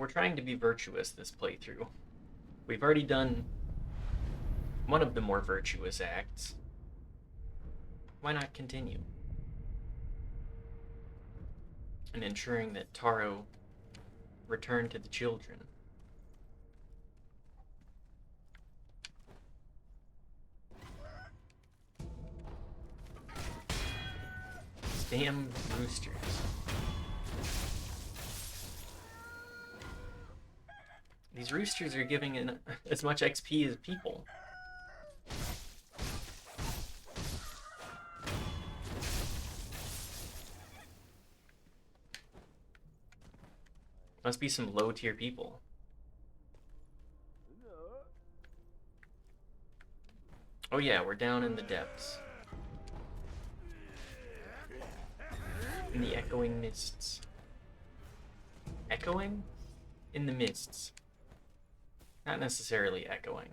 we're trying to be virtuous this playthrough. We've already done one of the more virtuous acts. Why not continue? And ensuring that Taro return to the children. Damn roosters. These roosters are giving in as much XP as people. Must be some low-tier people. Oh yeah, we're down in the depths. In the echoing mists. Echoing? In the mists. Not necessarily echoing.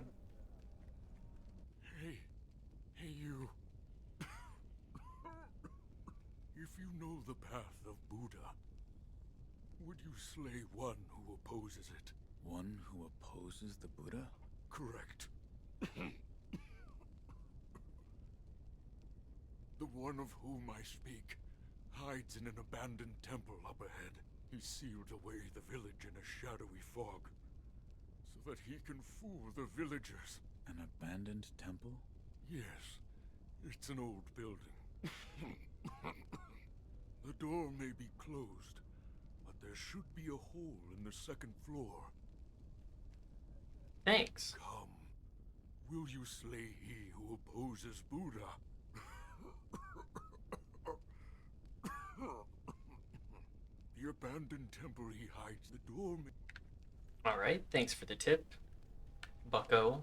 Hey you. If you know the path of Buddha, would you slay one who opposes it? One who opposes the Buddha? Correct. The one of whom I speak hides in an abandoned temple up ahead. He sealed away the village in a shadowy fog, so that he can fool the villagers. An abandoned temple? Yes, it's an old building. The door may be closed, but there should be a hole in the second floor. Thanks. Come. Will you slay he who opposes Buddha? The abandoned temple he hides, the door may... Alright, thanks for the tip, bucko.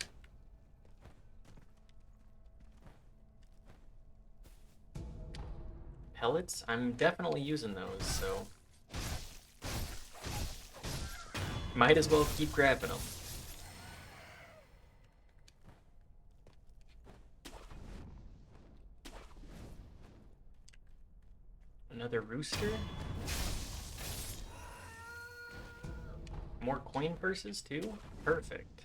Pellets? I'm definitely using those, so... Might as well keep grabbing them. Another rooster? More coin purses too? Perfect.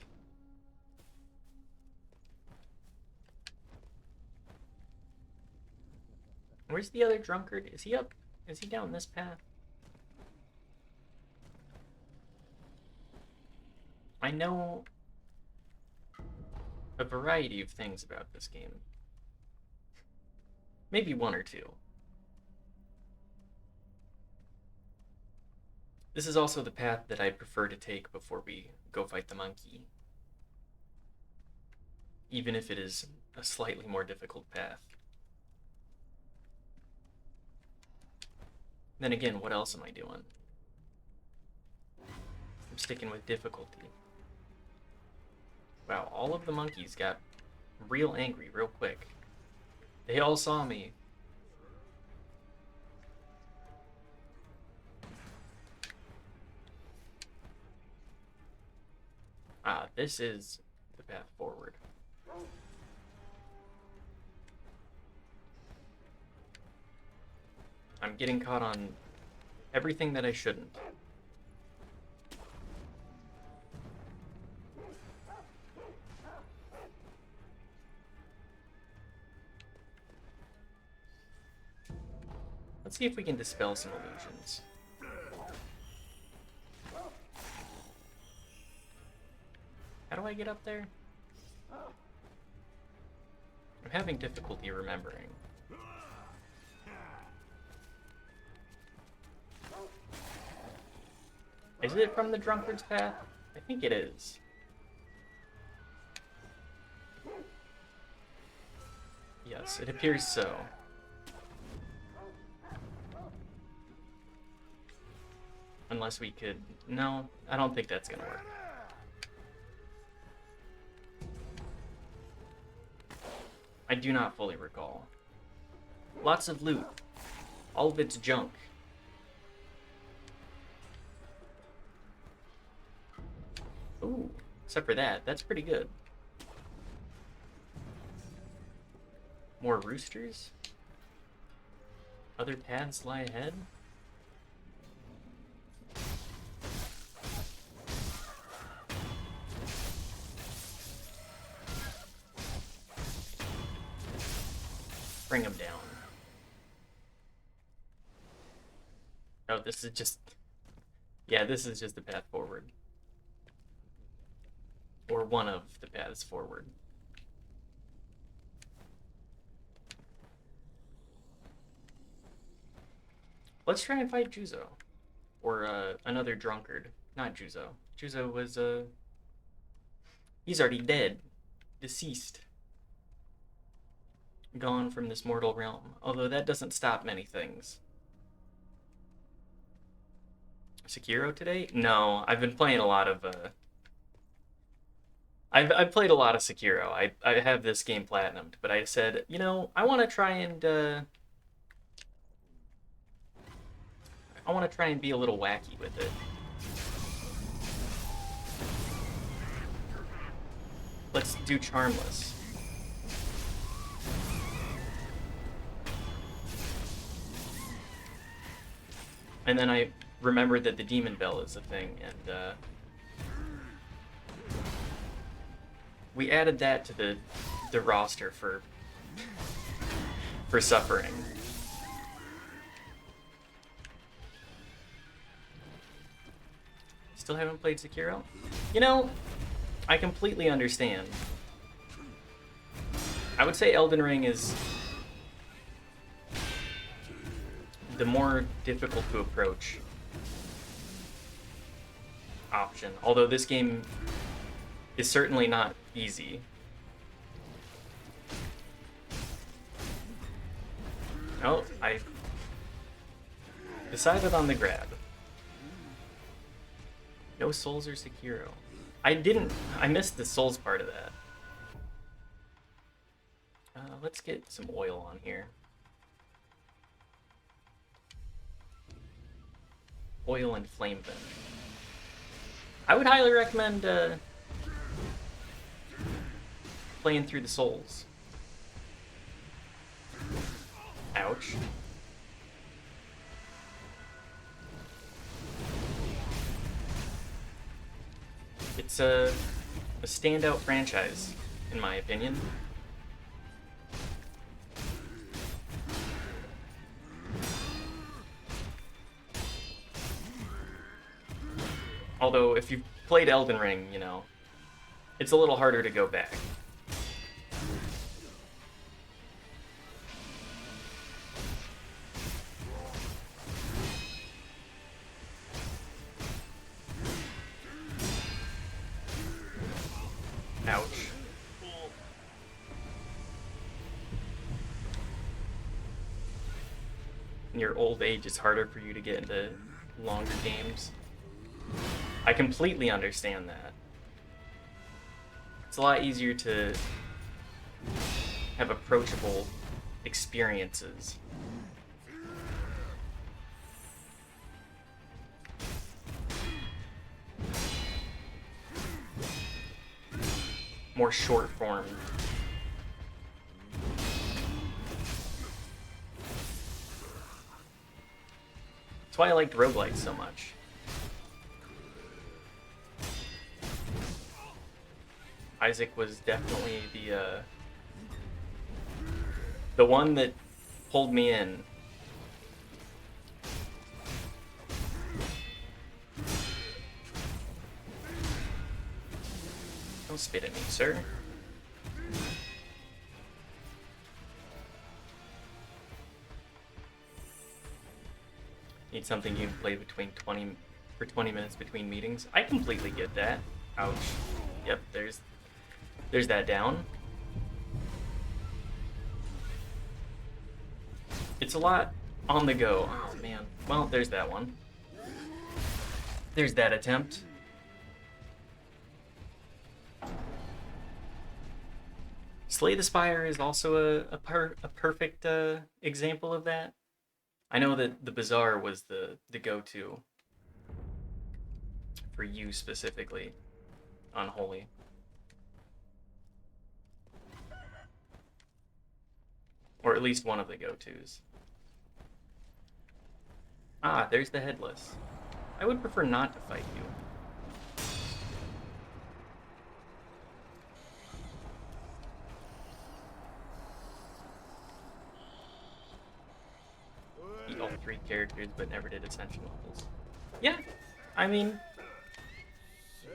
Where's the other drunkard? Is he up? Is he down this path? I know a variety of things about this game. Maybe one or two. This is also the path that I prefer to take before we go fight the monkey. Even if it is a slightly more difficult path. Then again, what else am I doing? I'm sticking with difficulty. Wow, all of the monkeys got real angry real quick. They all saw me. Ah, this is the path forward. I'm getting caught on everything that I shouldn't. Let's see if we can dispel some illusions. How do I get up there? I'm having difficulty remembering. Is it from the drunkard's path? I think it is. Yes, it appears so. Unless we could... No, I don't think that's gonna work. I do not fully recall. Lots of loot. All of it's junk. Ooh, except for that. That's pretty good. More roosters? Other paths lie ahead? bring him down. Oh, this is just... Yeah, this is just the path forward. Or one of the paths forward. Let's try and fight Juzo. Or another drunkard. Not Juzo. Juzo was, he's already dead. Deceased. Gone from this mortal realm. Although that doesn't stop many things. Sekiro today? No, I've been playing a lot of, I've played a lot of Sekiro. I have this game platinumed, but I said, you know, I want to try and be a little wacky with it. Let's do Charmless. And then I remembered that the Demon Bell is a thing, and we added that to the roster for suffering. Still haven't played Sekiro? You know, I completely understand. I would say Elden Ring is the more difficult to approach option. Although this game is certainly not easy. Oh, I decided on the grab. No souls or Sekiro. I missed the souls part of that. Let's get some oil on here. Oil and flame vent. I would highly recommend playing through the souls. Ouch. It's a standout franchise, in my opinion. Although, if you've played Elden Ring, you know, it's a little harder to go back. Ouch. In your old age, it's harder for you to get into longer games. I completely understand that. It's a lot easier to have approachable experiences. More short form. That's why I liked roguelites so much. Isaac was definitely the one that pulled me in. Don't spit at me, sir. Need something you can play for 20 minutes between meetings. I completely get that. Ouch. Yep, there's that down. It's a lot on the go. Oh man. Well, there's that one. There's that attempt. Slay the Spire is also a perfect example of that. I know that the Bazaar was the go-to for you specifically, Unholy. Or at least one of the go-tos. Ah, there's the Headless. I would prefer not to fight you. characters but never did Ascension levels. Yeah, I mean,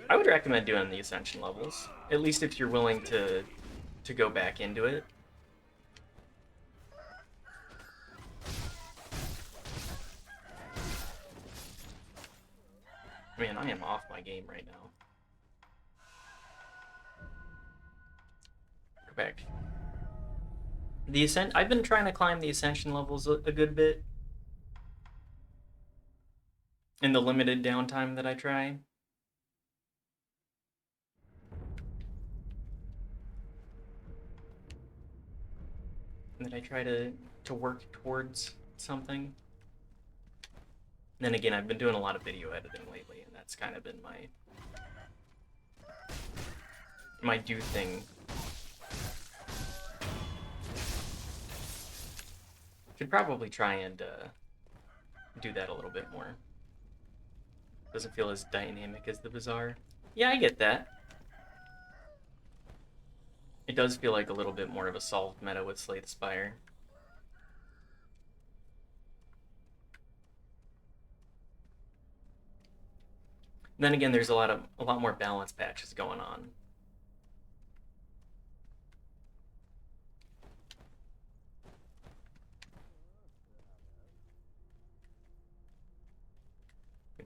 I would recommend doing the Ascension levels, at least if you're willing to go back into it. Man, I am off my game right now. Go back. I've been trying to climb the Ascension levels a good bit in the limited downtime that I try. And that I try to work towards something. Then again, I've been doing a lot of video editing lately, and that's kind of been my do thing. Should probably try and do that a little bit more. Doesn't feel as dynamic as the Bazaar. Yeah, I get that. It does feel like a little bit more of a solved meta with Slay the Spire. Then again, there's a lot more balance patches going on.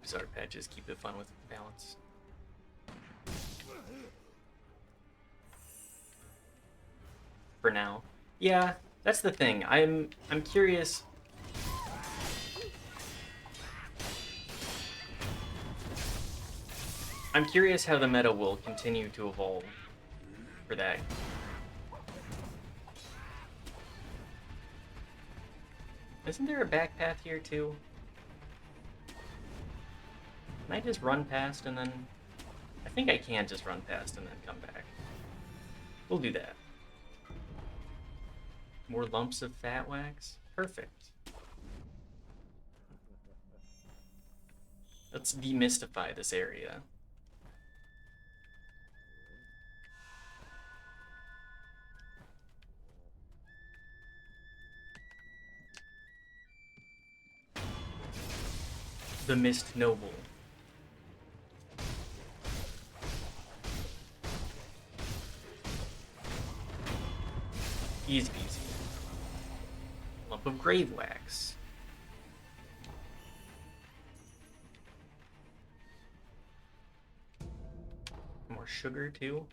Bizarre patches keep it fun with balance. For now. Yeah, that's the thing. I'm curious. I'm curious how the meta will continue to evolve for that. Isn't there a back path here too? Can I just run past and then... I think I can just run past and then come back. We'll do that. More lumps of fat wax? Perfect. Let's demystify this area. The Mist Noble. Easy peasy. Lump of grave wax. More sugar too.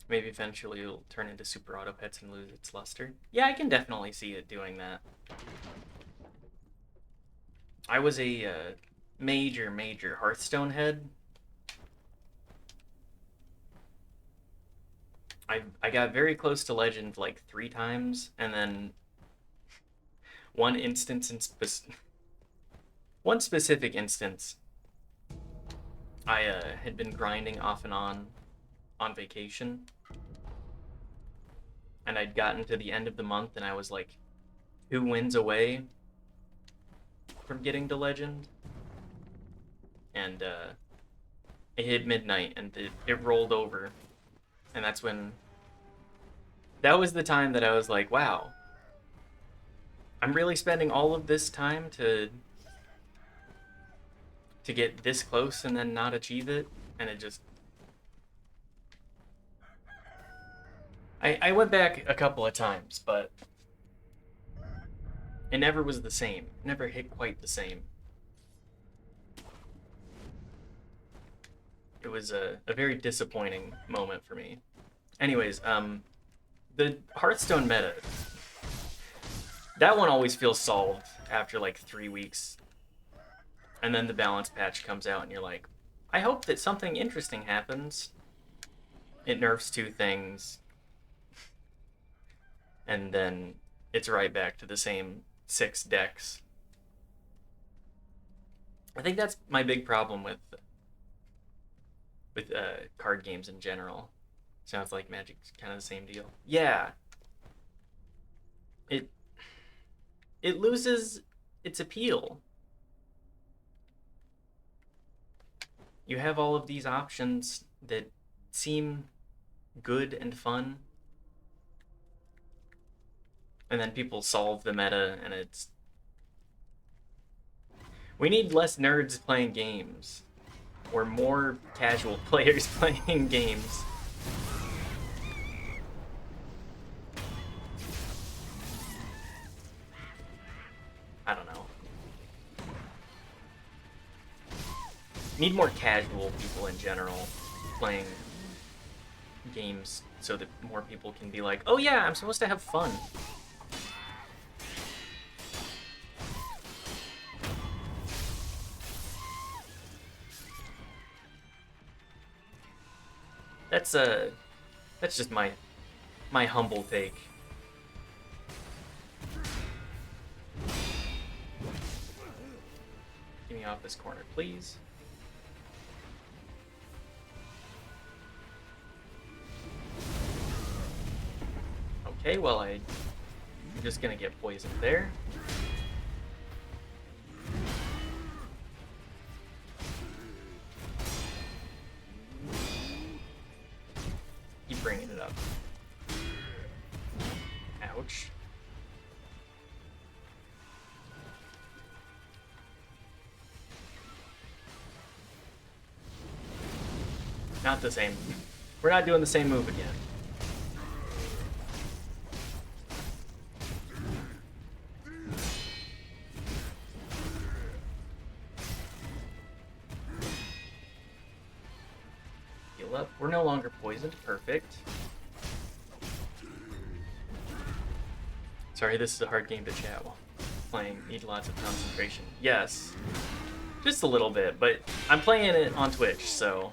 Maybe eventually it'll turn into super auto pets and lose its luster. Yeah, I can definitely see it doing that. I was a major Hearthstone head. I got very close to Legend like 3 times, and then one specific instance, I had been grinding off and on vacation, and I'd gotten to the end of the month, and I was like 2 wins away from getting to Legend, and it hit midnight, and it rolled over. And that was the time that I was like, wow, I'm really spending all of this time to get this close and then not achieve it. And it just... I went back a couple of times, but it never was the same. It never hit quite the same. It was a very disappointing moment for me. Anyways, the Hearthstone meta, that one always feels solved after like 3 weeks. And then the balance patch comes out and you're like, I hope that something interesting happens. It nerfs 2 things. And then it's right back to the same 6 decks. I think that's my big problem with card games in general. Sounds like Magic's kind of the same deal. Yeah. It loses its appeal. You have all of these options that seem good and fun, and then people solve the meta, and it's We need less nerds playing games. Or more casual players playing games. I don't know. Need more casual people in general playing games so that more people can be like, oh yeah, I'm supposed to have fun. That's just my humble take. Get me off this corner, please. Okay, well I'm just gonna get poisoned there. Keep bringing it up. Ouch. Not the same. We're not doing the same move again. Heal up. We're no longer poisoned. Perfect. Sorry, this is a hard game to chat while playing. Need lots of concentration. Yes. Just a little bit, but I'm playing it on Twitch, so...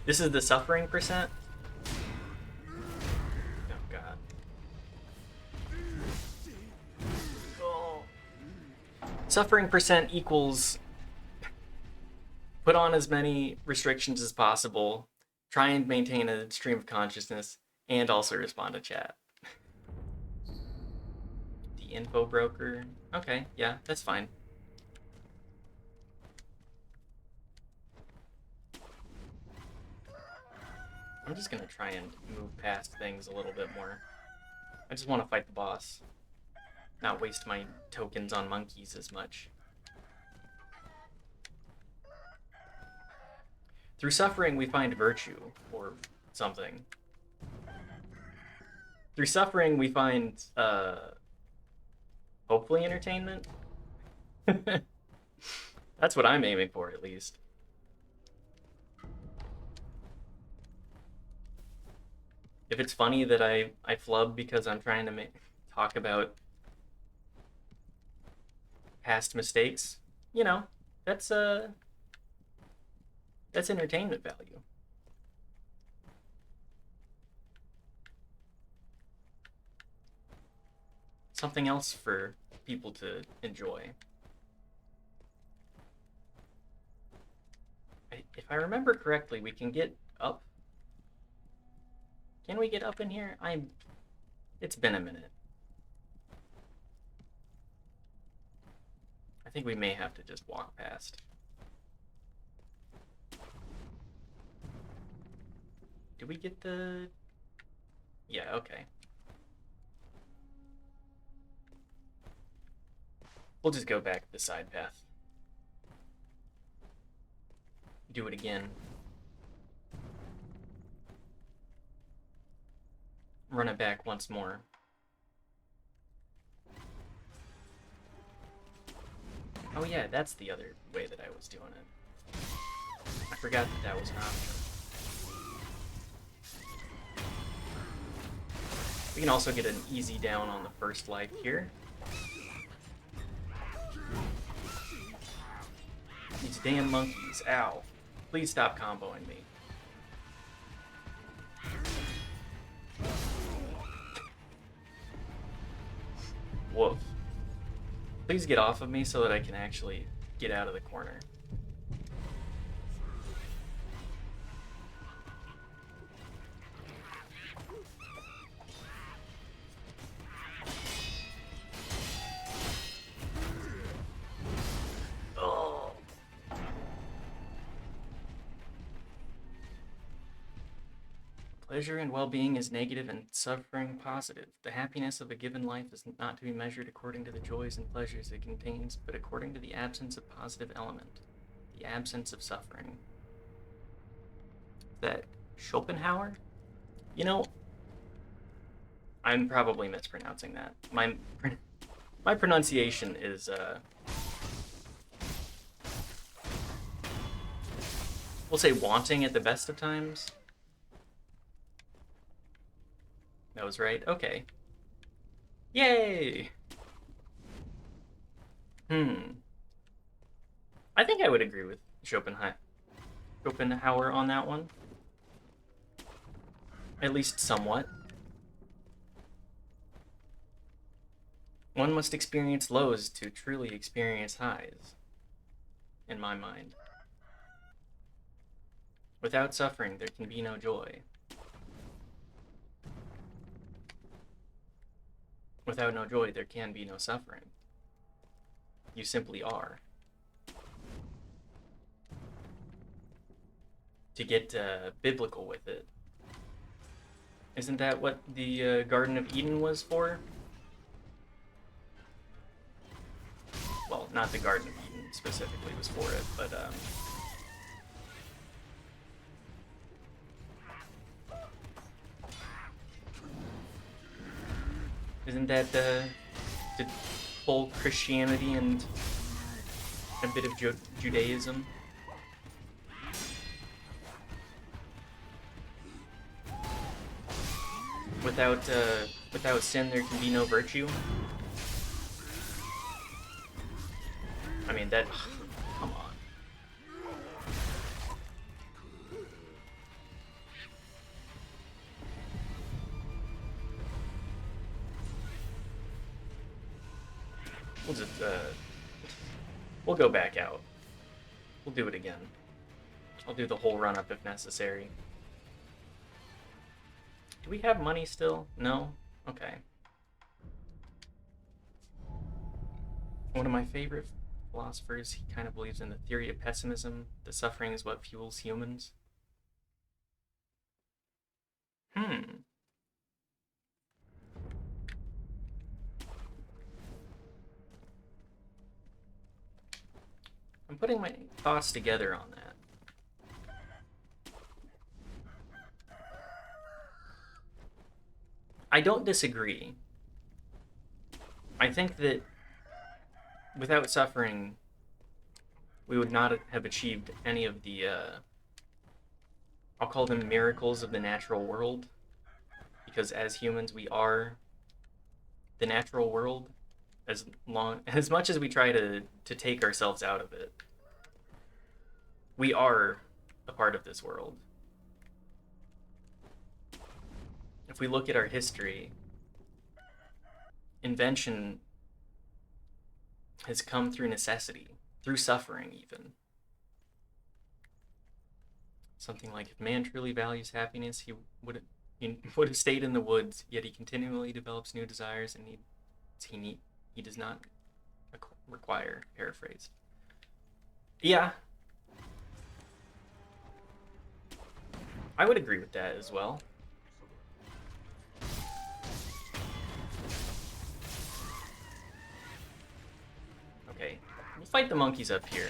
This is the suffering percent? Oh god. Oh. Suffering percent equals put on as many restrictions as possible, try and maintain a stream of consciousness, and also respond to chat. The info broker. Okay, yeah, that's fine. I'm just gonna try and move past things a little bit more. I just want to fight the boss. Not waste my tokens on monkeys as much. Through suffering, we find virtue, or something. Through suffering, we find, hopefully entertainment? That's what I'm aiming for, at least. If it's funny that I flub because I'm trying to talk about past mistakes, you know, that's entertainment value. Something else for people to enjoy. If I remember correctly, we can get up. Can we get up in here? It's been a minute. I think we may have to just walk past. Did we get the... Yeah, okay. We'll just go back the side path. Do it again. Run it back once more. Oh yeah, that's the other way that I was doing it. I forgot that that was an option. We can also get an easy down on the first life here. These damn monkeys, ow. Please stop comboing me. Woof. Please get off of me so that I can actually get out of the corner. Oh. Pleasure and well-being is negative and suffering positive. The happiness of a given life is not to be measured according to the joys and pleasures it contains, but according to the absence of positive element, the absence of suffering. That Schopenhauer? You know, I'm probably mispronouncing that. My pronunciation is we'll say wanting at the best of times. That was right. Okay. Yay! I think I would agree with Schopenhauer on that one. At least somewhat. One must experience lows to truly experience highs, in my mind. Without suffering, there can be no joy. Without no joy, there can be no suffering. You simply are. To get biblical with it, isn't that what the Garden of Eden was for? Well, not the Garden of Eden specifically was for it, but isn't that the whole Christianity and a bit of Judaism? Without sin, there can be no virtue. I mean, that... Come on. We'll just, we'll go back out. We'll do it again. I'll do the whole run-up if necessary. Do we have money still? No? Okay. One of my favorite philosophers, he kind of believes in the theory of pessimism. The suffering is what fuels humans. I'm putting my thoughts together on that. I don't disagree. I think that without suffering, we would not have achieved any of the, I'll call them miracles of the natural world. Because as humans, we are the natural world. As much as we try to take ourselves out of it, we are a part of this world. If we look at our history, invention has come through necessity, through suffering even. Something like, if man truly values happiness, he would have stayed in the woods, yet he continually develops new desires and he does not require, paraphrased. Yeah. I would agree with that as well. Okay, we'll fight the monkeys up here.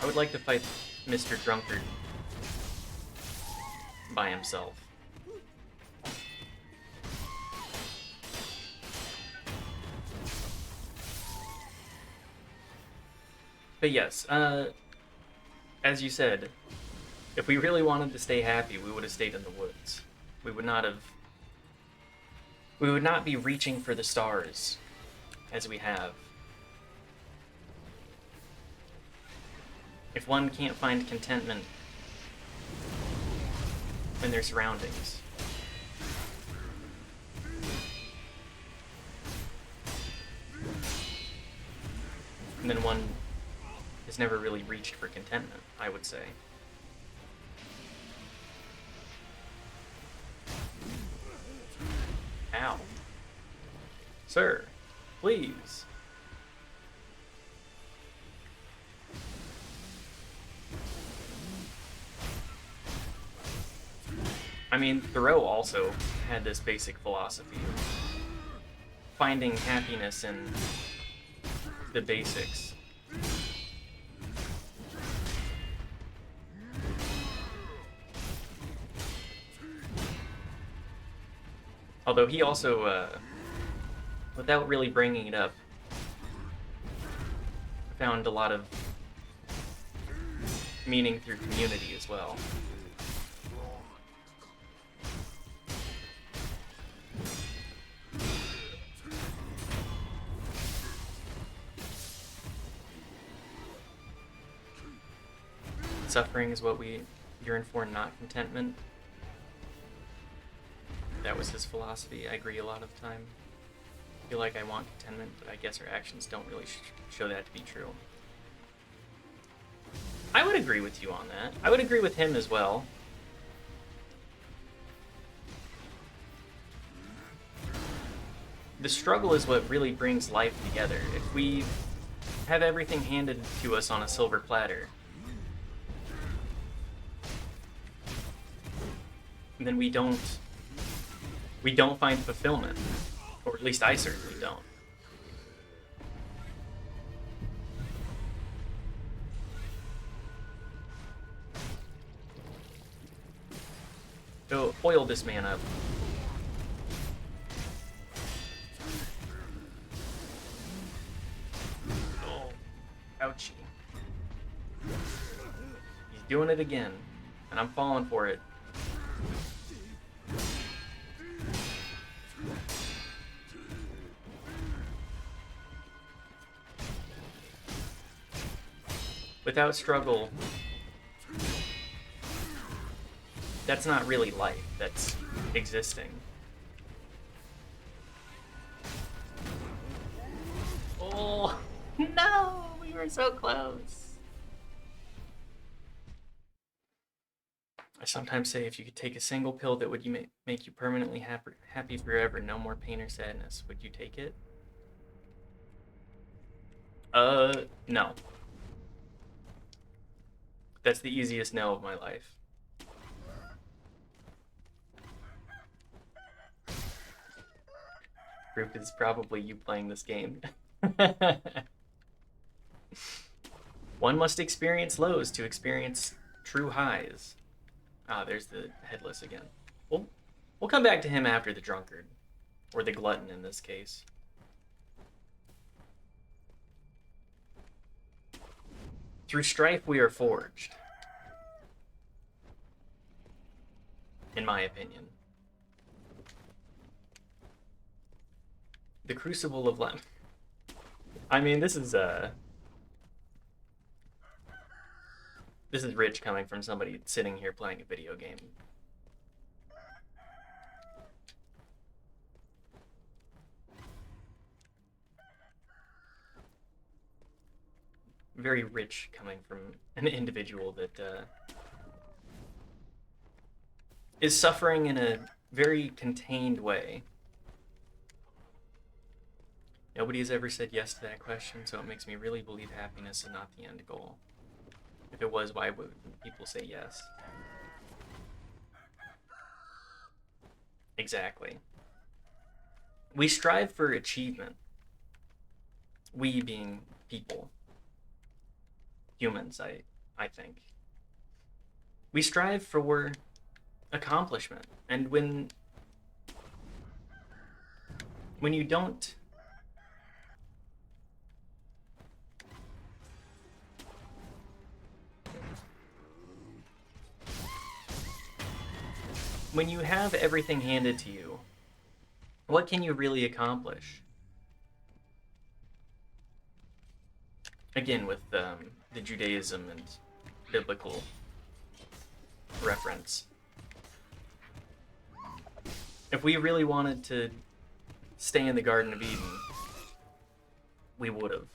I would like to fight Mr. Drunkard by himself. But yes, as you said, if we really wanted to stay happy, we would have stayed in the woods. We would not be reaching for the stars as we have. If one can't find contentment in their surroundings, then one has never really reached for contentment, I would say. Ow. Sir, please. I mean, Thoreau also had this basic philosophy of finding happiness in the basics. Although he also, without really bringing it up, found a lot of meaning through community as well. Suffering is what we yearn for, not contentment. That was his philosophy. I agree a lot of the time. I feel like I want contentment, but I guess our actions don't really show that to be true. I would agree with you on that. I would agree with him as well. The struggle is what really brings life together. If we have everything handed to us on a silver platter, then we don't find fulfillment. Or at least I certainly don't. So, oil this man up. Oh, ouchie. He's doing it again, and I'm falling for it. Without struggle, that's not really life, that's existing. Oh, no, we were so close. I sometimes say if you could take a single pill that would make you permanently happy forever, no more pain or sadness, would you take it? No. That's the easiest no of my life. Proof is probably you playing this game. One must experience lows to experience true highs. Ah, there's the headless again. We'll come back to him after the drunkard. Or the glutton in this case. Through strife we are forged. In my opinion. The crucible of life. I mean, this is rich coming from somebody sitting here playing a video game. Very rich coming from an individual that is suffering in a very contained way. Nobody has ever said yes to that question, so it makes me really believe happiness is not the end goal. If it was, why would people say yes? Exactly. We strive for achievement. We being people. Humans, I think. We strive for accomplishment. And when you don't when you have everything handed to you, what can you really accomplish? Again, with the Judaism and biblical reference. If we really wanted to stay in the Garden of Eden, we would have.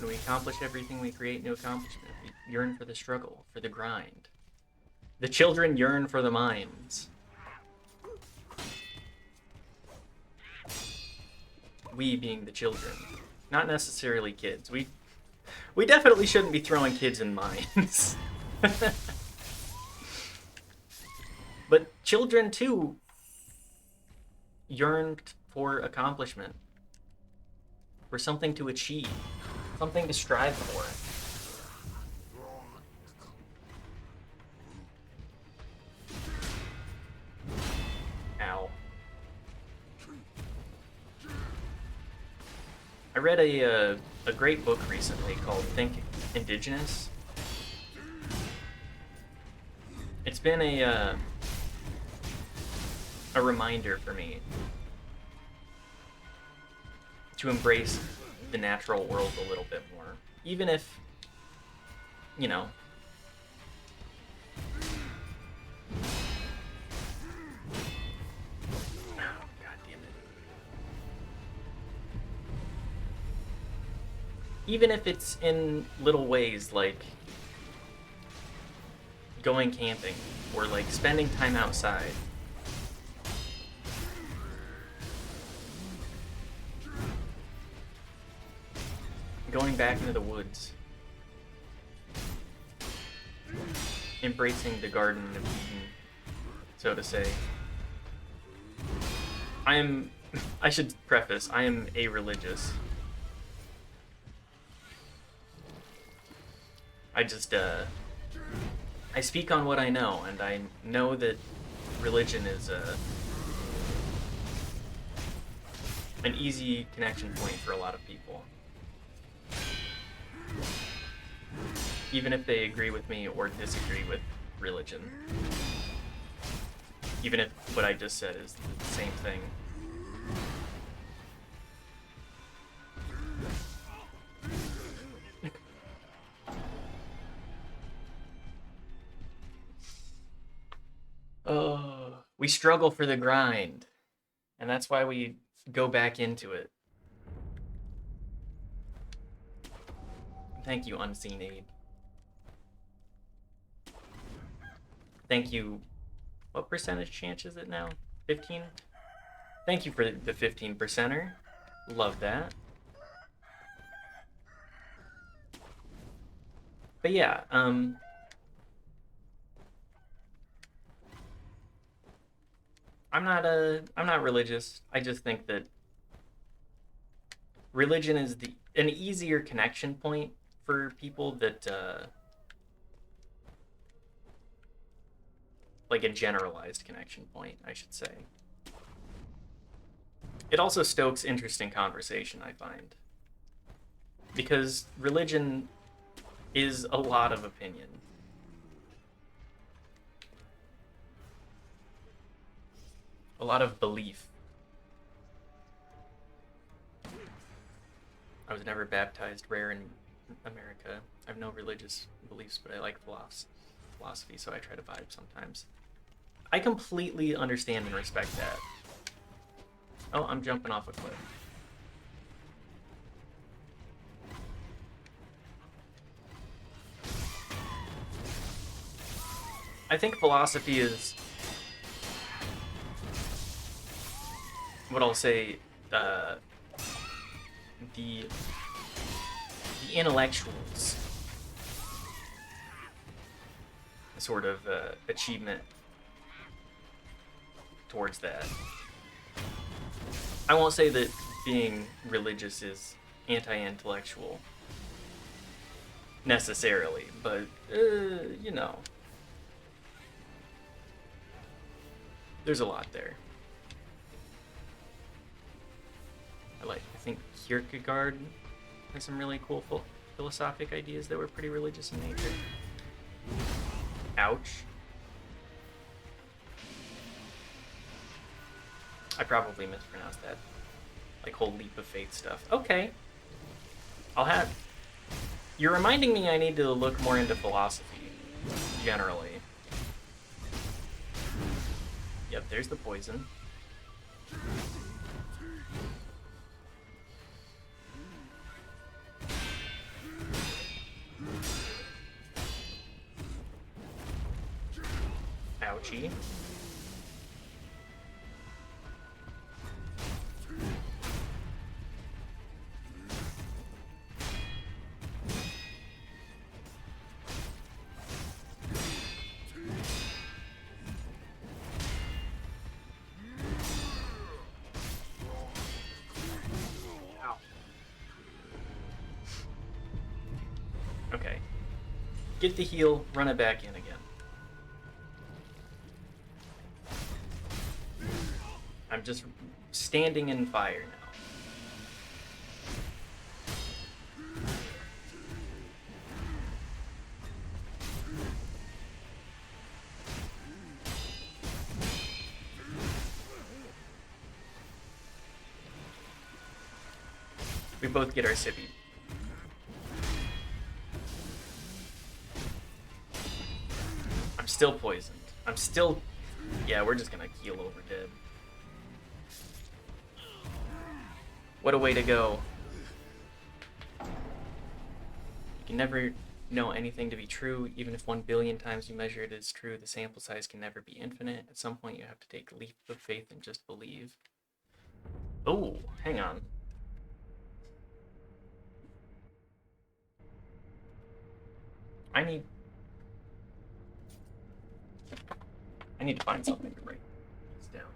When we accomplish everything, we create new accomplishment. We yearn for the struggle, for the grind. The children yearn for the mines. We being the children, not necessarily kids. We definitely shouldn't be throwing kids in mines. But children too yearned for accomplishment, for something to achieve, something to strive for. Ow. I read a great book recently called Think Indigenous. It's been a reminder for me to embrace the natural world a little bit more. Even if, you know, God damn it. Even if it's in little ways like going camping or like spending time outside. Going back into the woods. Embracing the Garden of Eden, so to say. I should preface, I am a-religious. I speak on what I know, and I know that religion is an easy connection point for a lot of people. Even if they agree with me or disagree with religion. Even if what I just said is the same thing. Oh, we struggle for the grind. And that's why we go back into it. Thank you, Unseen Aid. Thank you. What percentage chance is it now? 15? Thank you for the 15%er. Love that. But yeah, I'm not religious. I just think that religion is an easier connection point for people that like a generalized connection point, I should say. It also stokes interesting conversation, I find. Because religion is a lot of opinion. A lot of belief. I was never baptized, rare in America. I have no religious beliefs, but I like philosophy, so I try to vibe sometimes. I completely understand and respect that. Oh, I'm jumping off a cliff. I think philosophy is what I'll say, the intellectuals sort of achievement towards that. I won't say that being religious is anti-intellectual necessarily, but you know, there's a lot there. I think Kierkegaard has some really cool philosophic ideas that were pretty religious in nature. Ouch. I probably mispronounced that. Like whole leap of faith stuff. Okay. You're reminding me I need to look more into philosophy, generally. Yep, there's the poison. Ouchie. Get the heal, run it back in again. I'm just standing in fire now. We both get our sippy. I'm still poisoned. I'm still... Yeah, we're just gonna keel over dead. What a way to go. You can never know anything to be true. Even if 1 billion times you measure it as true, the sample size can never be infinite. At some point you have to take a leap of faith and just believe. Oh, hang on. I need to find something to write these down.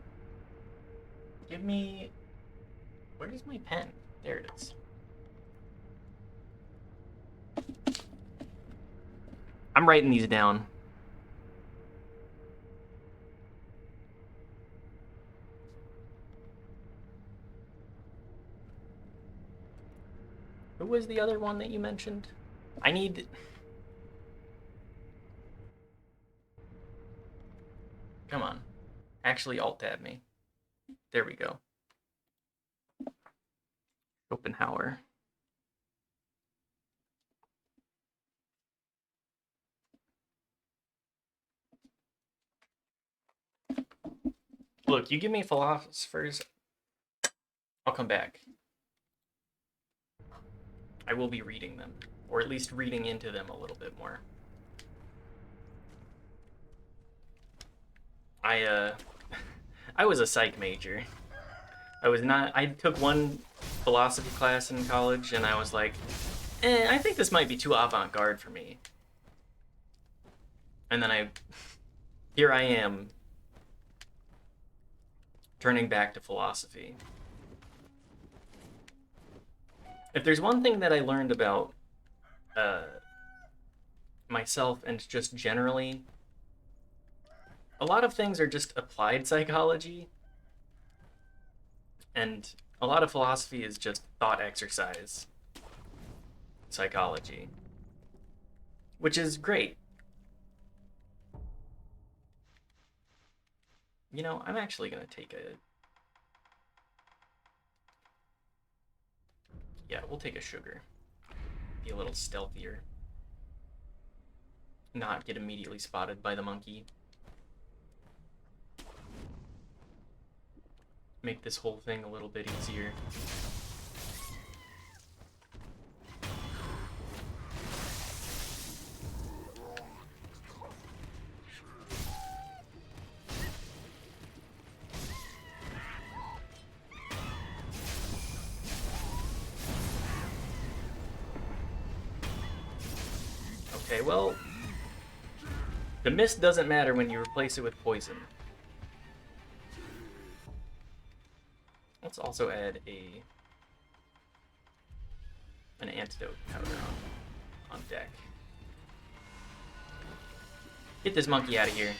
Give me... Where's my pen? There it is. I'm writing these down. Who was the other one that you mentioned? I need... Come on. Actually alt-tab me. There we go. Schopenhauer. Look, you give me philosophers, I'll come back. I will be reading them, or at least reading into them a little bit more. I was a psych major. I took one philosophy class in college, and I was like, I think this might be too avant-garde for me. And then here I am, turning back to philosophy. If there's one thing that I learned about myself and just generally, a lot of things are just applied psychology, and a lot of philosophy is just thought exercise psychology, which is great. You know, I'm actually gonna take a... Yeah, we'll take a sugar. Be a little stealthier. Not get immediately spotted by the monkey. Make this whole thing a little bit easier. Okay, well, the mist doesn't matter when you replace it with poison. Let's also add an antidote powder on deck. Get this monkey out of here.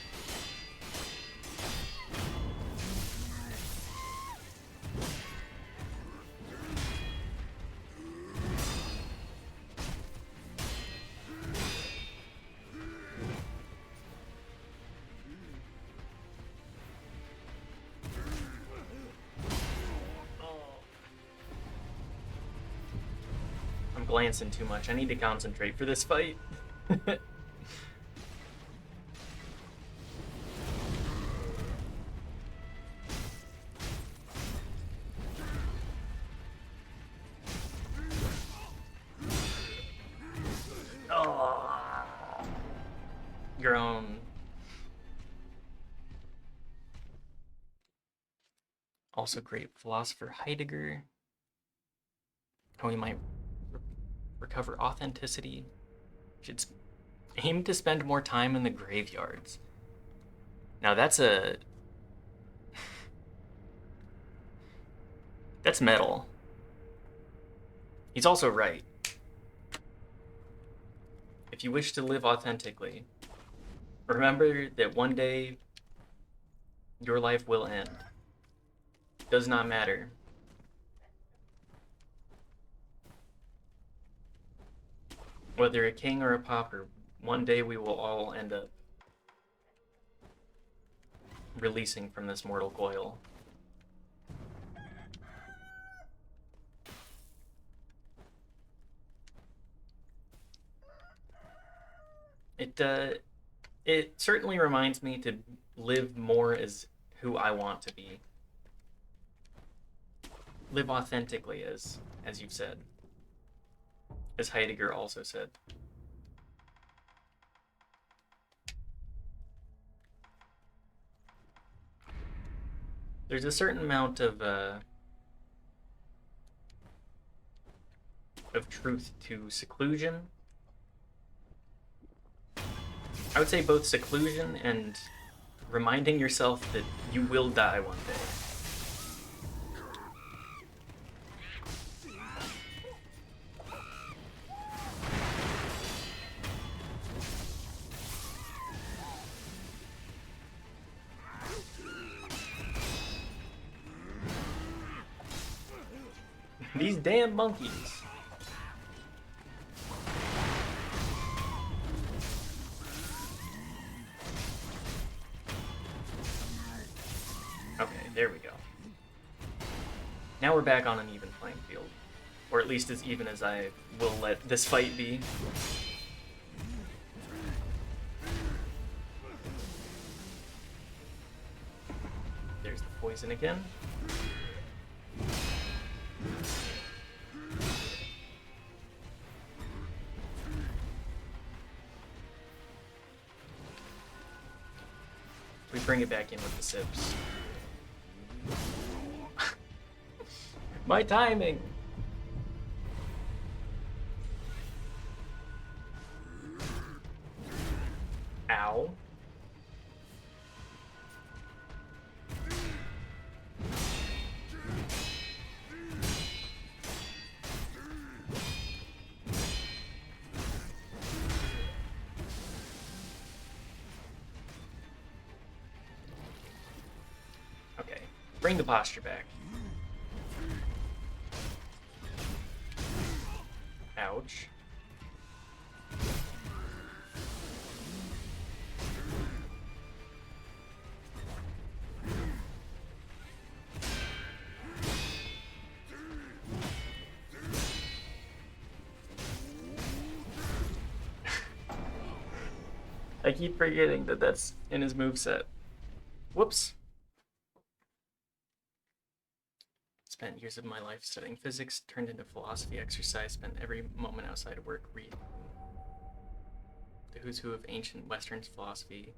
Glancing too much. I need to concentrate for this fight. Oh, your own. Also great philosopher Heidegger. How we might recover authenticity. Should aim to spend more time in the graveyards. Now that's that's metal. He's also right. if you wish to live authentically, remember that one day your life will end. Does not matter. Whether a king or a pauper, one day we will all end up releasing from this mortal coil. It certainly reminds me to live more as who I want to be. Live authentically, as you've said. As Heidegger also said. There's a certain amount of truth to seclusion. I would say both seclusion and reminding yourself that you will die one day. These damn monkeys. Okay, there we go. Now we're back on an even playing field. Or at least as even as I will let this fight be. There's the poison again. We bring it back in with the sips. My timing! Ow. Okay, bring the posture back. Ouch. I keep forgetting that that's in his moveset. Whoops. Spent years of my life studying physics, turned into philosophy exercise, spent every moment outside of work reading the who's who of ancient Western philosophy.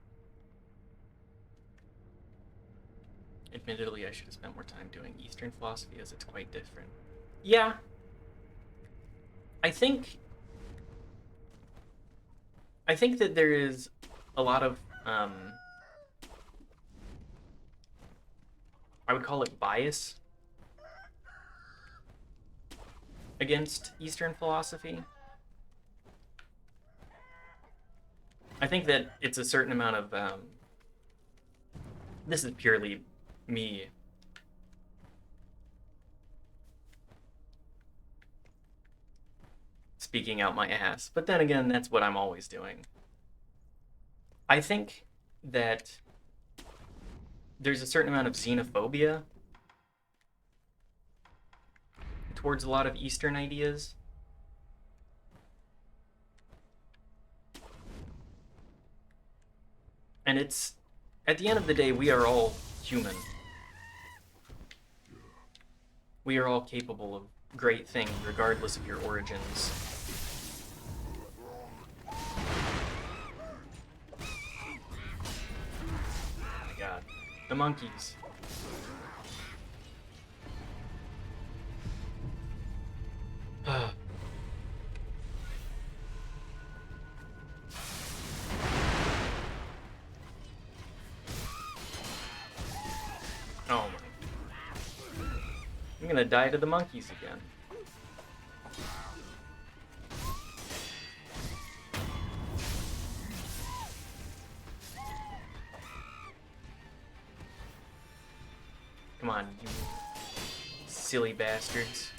Admittedly, I should have spent more time doing Eastern philosophy as it's quite different. Yeah. I think that there is a lot of, I would call it bias against Eastern philosophy. I think that it's a certain amount of, this is purely me speaking out my ass, but then again, that's what I'm always doing. I think that there's a certain amount of xenophobia towards a lot of Eastern ideas. And it's, at the end of the day, we are all human. We are all capable of great things, regardless of your origins. Oh my god. The monkeys. Oh my. I'm gonna die to the monkeys again. Come on, you silly bastards.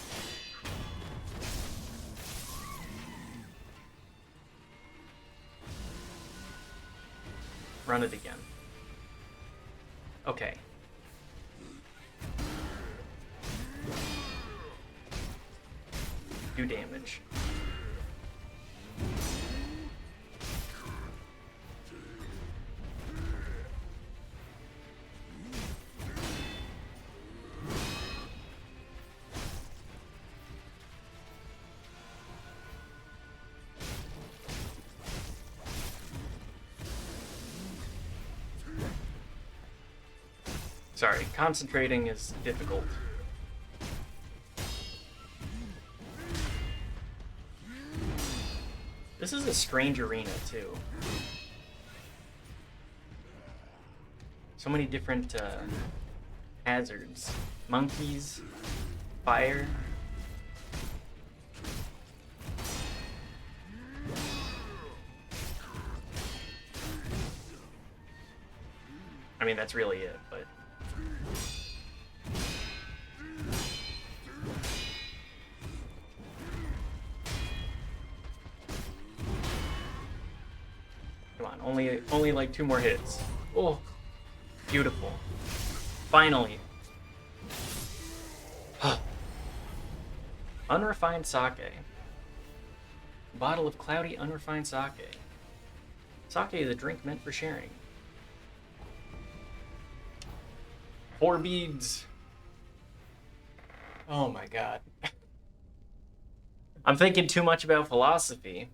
Run it again. Okay. Do damage. Sorry, concentrating is difficult. This is a strange arena, too. So many different hazards. Monkeys, fire. I mean, that's really it, but... Come on, only like 2 more hits. Oh, beautiful. Finally. Unrefined sake. Bottle of cloudy, unrefined sake. Sake is a drink meant for sharing. 4 beads. Oh my god. I'm thinking too much about philosophy.